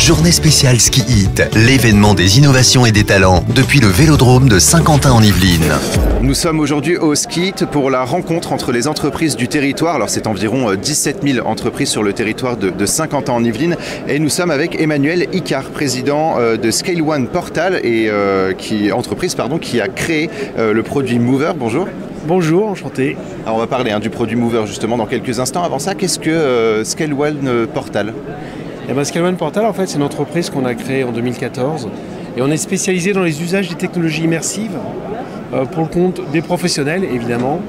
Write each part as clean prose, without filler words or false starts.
Journée spéciale Ski Hit, l'événement des innovations et des talents depuis le Vélodrome de Saint-Quentin en Yvelines. Nous sommes aujourd'hui au Ski Hit pour la rencontre entre les entreprises du territoire. Alors c'est environ 17 000 entreprises sur le territoire de Saint-Quentin en Yvelines. Et nous sommes avec Emmanuel Icard, président de Scale One Portal et qui a créé le produit Mover. Bonjour. Bonjour, enchanté. Alors on va parler du produit Mover justement dans quelques instants. Avant ça, qu'est-ce que Scale One Portal ? Scale One Portal, en fait, c'est une entreprise qu'on a créée en 2014 et on est spécialisé dans les usages des technologies immersives pour le compte des professionnels, évidemment,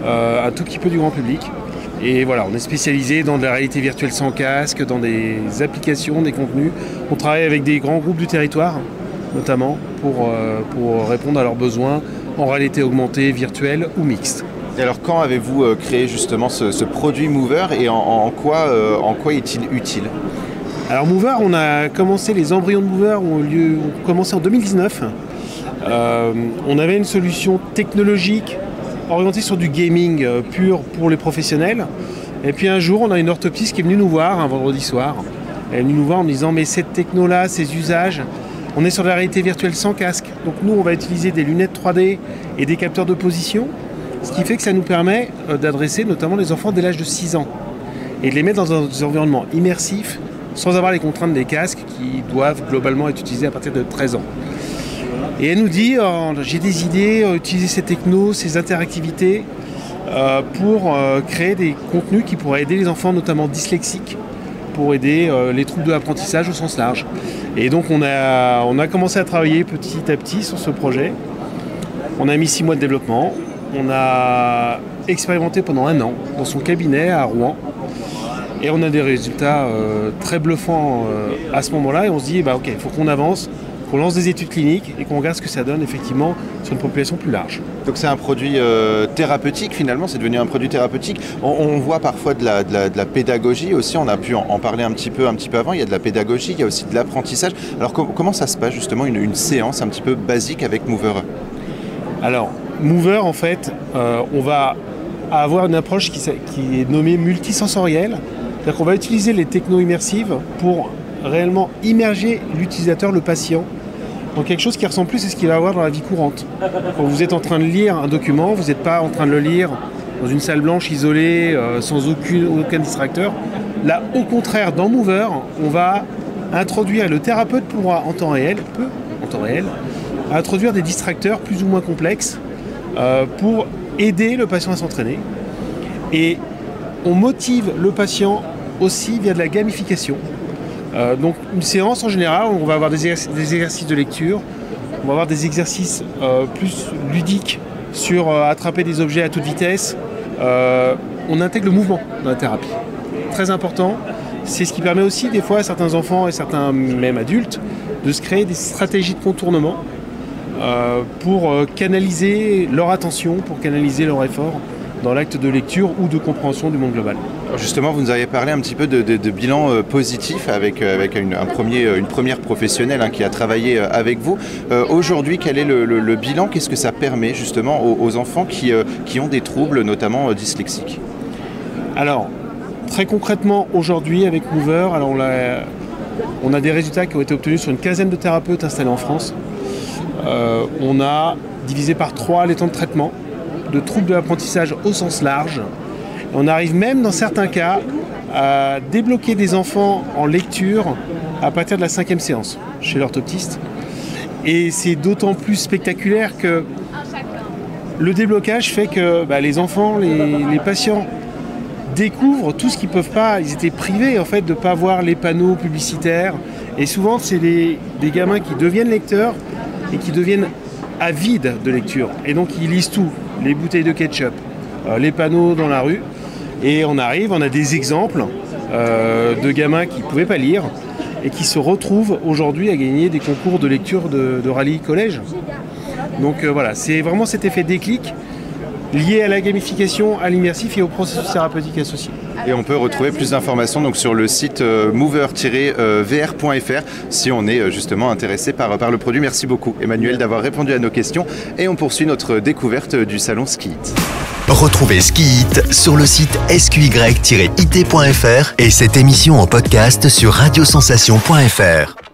un tout petit peu du grand public. Et voilà, on est spécialisé dans de la réalité virtuelle sans casque, dans des applications, des contenus. On travaille avec des grands groupes du territoire, notamment, pour répondre à leurs besoins en réalité augmentée, virtuelle ou mixte. Et alors quand avez-vous créé justement ce produit Mover et en quoi est-il utile ? Alors Mover, on a commencé, les embryons de Mover ont commencé en 2019. On avait une solution technologique orientée sur du gaming pur pour les professionnels. Et puis un jour, on a une orthoptiste qui est venue nous voir un vendredi soir. Elle est venue nous voir en me disant « mais cette techno-là, ces usages, on est sur la réalité virtuelle sans casque. Donc nous, on va utiliser des lunettes 3D et des capteurs de position. Ce qui fait que ça nous permet d'adresser notamment les enfants dès l'âge de 6 ans et de les mettre dans des environnements immersifs sans avoir les contraintes des casques qui doivent globalement être utilisés à partir de 13 ans. Et elle nous dit j'ai des idées, utiliser ces technos, ces interactivités pour créer des contenus qui pourraient aider les enfants, notamment dyslexiques, pour aider les troubles de l'apprentissage au sens large. Et donc on a commencé à travailler petit à petit sur ce projet. On a mis 6 mois de développement. On a expérimenté pendant 1 an dans son cabinet à Rouen. Et on a des résultats très bluffants à ce moment-là. Et on se dit, ok, il faut qu'on avance, qu'on lance des études cliniques et qu'on regarde ce que ça donne effectivement sur une population plus large. Donc c'est un produit thérapeutique finalement, c'est devenu un produit thérapeutique. On voit parfois de la pédagogie aussi, on a pu en parler un petit peu avant. Il y a de la pédagogie, il y a aussi de l'apprentissage. Alors comment ça se passe justement une séance un petit peu basique avec Mover ? Alors Mover, en fait, on va avoir une approche qui est nommée multisensorielle. C'est-à-dire qu'on va utiliser les technos immersives pour réellement immerger l'utilisateur, le patient, dans quelque chose qui ressemble plus à ce qu'il va avoir dans la vie courante. Quand vous êtes en train de lire un document, vous n'êtes pas en train de le lire dans une salle blanche isolée, sans aucun distracteur. Là, au contraire, dans Mover, on va introduire, le thérapeute pourra en temps réel, introduire des distracteurs plus ou moins complexes pour aider le patient à s'entraîner. Et on motive le patient aussi via de la gamification. Donc une séance en général, on va avoir des exercices de lecture, on va avoir des exercices plus ludiques sur attraper des objets à toute vitesse. On intègre le mouvement dans la thérapie. Très important. C'est ce qui permet aussi des fois à certains enfants et certains même adultes de se créer des stratégies de contournement pour canaliser leur attention, pour canaliser leur effort dans l'acte de lecture ou de compréhension du monde global. Alors justement, vous nous avez parlé un petit peu de bilan positif avec une première professionnelle qui a travaillé avec vous. Aujourd'hui, quel est le bilan ? Qu'est-ce que ça permet justement aux enfants qui ont des troubles, notamment dyslexiques ? Alors, très concrètement, aujourd'hui, avec Mover, on a des résultats qui ont été obtenus sur une quinzaine de thérapeutes installés en France. On a divisé par 3 les temps de traitement de troubles de l'apprentissage au sens large. On arrive même dans certains cas à débloquer des enfants en lecture à partir de la 5e séance chez l'orthoptiste. Et c'est d'autant plus spectaculaire que le déblocage fait que les enfants, les patients découvrent tout ce qu'ils ne peuvent pas. Ils étaient privés en fait de ne pas voir les panneaux publicitaires. Et souvent, c'est des gamins qui deviennent lecteurs et qui deviennent avides de lecture. Et donc, ils lisent tout. Les bouteilles de ketchup, les panneaux dans la rue. Et on a des exemples de gamins qui ne pouvaient pas lire et qui se retrouvent aujourd'hui à gagner des concours de lecture de rallye collège. Donc voilà, c'est vraiment cet effet déclic liées à la gamification, à l'immersif et au processus thérapeutique associé. Et on peut retrouver plus d'informations donc, sur le site mover-vr.fr si on est justement intéressé par le produit. Merci beaucoup Emmanuel d'avoir répondu à nos questions et on poursuit notre découverte du salon Ski It. Retrouvez Ski It sur le site sqy-it.fr et cette émission en podcast sur radiosensation.fr.